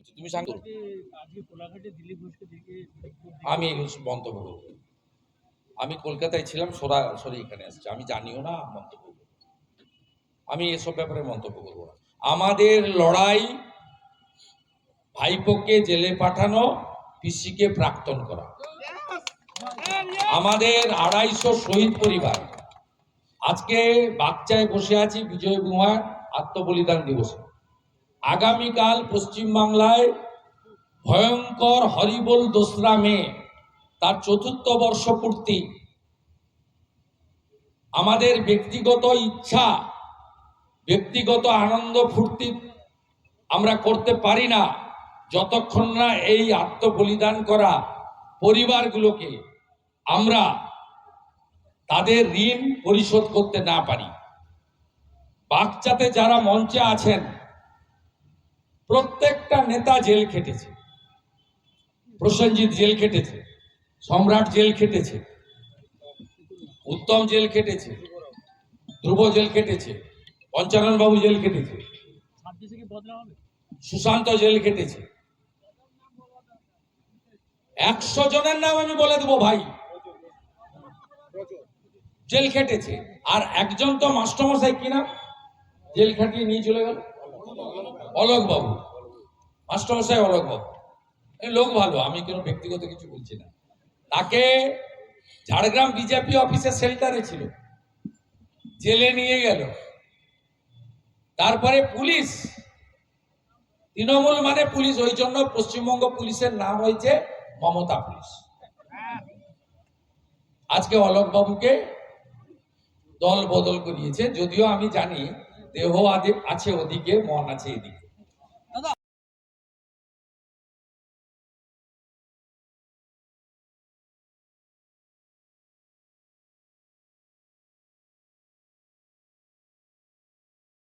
তুমি আমি মন্তব্য করব। আমি কলকাতায় ছিলাম, সরাসরি এখানে আসছি, আমি জানিও না মন্তব্য করব। আমি এসব ব্যাপারে মন্তব্য করব না। আমাদের লড়াই ভাইপোকে জেলে পাঠানো, পিসিকে প্রাক্তন করা। আমাদের 250 শহীদ পরিবার আজকে বাগচায় বসে আছি বিজয় কুমার আত্মবলিদান দিবসে। আগামীকাল পশ্চিমবাংলায় ভয়ঙ্কর হরিবোল 2রা মে, তার 4র্থ বর্ষপূর্তি। আমাদের ব্যক্তিগত ইচ্ছা, ব্যক্তিগত আনন্দ ফুর্তি আমরা করতে পারি না যতক্ষণ না এই আত্মবলিদান করা পরিবারগুলোকে আমরা তাদের ঋণ পরিশোধ করতে না পারি। বাগচাতে যারা মঞ্চে আছেন প্রত্যেকটা নেতা জেল খেটেছে। প্রসেনজিৎ জেল খেটেছে, সম্রাট জেল খেটেছে, উত্তম জেল খেটেছে, ধ্রুব জেল খেটেছে, পঞ্চানন বাবু জেল খেটেছে, সুশান্ত জেল খেটেছে। 100 জনের নাম আমি বলে দেবো ভাই, জেল খেটেছে। আর একজন তো মাস্টারমশাই কিনা জেল খাটিয়ে নিয়ে চলে গেল, অলোক বাবু, মাস্টারমশাই অলোক বাবু। এই লোক ভালো, আমি কোনো ব্যক্তিগত কিছু বলছি না। তাকে ঝাড়গ্রাম বিজেপি অফিসের শেল্টারে ছিল, জেলে নিয়ে গেল। তারপরে পুলিশ, তৃণমূল মানে পুলিশ, ওই জন্য পশ্চিমবঙ্গ পুলিশের নাম হয়েছে মমতা পুলিশ। আজকে অলোক বাবুকে দল বদল করিয়েছে, যদিও আমি জানি দেহ আছে ওদিকে, মন আছে এদিকে।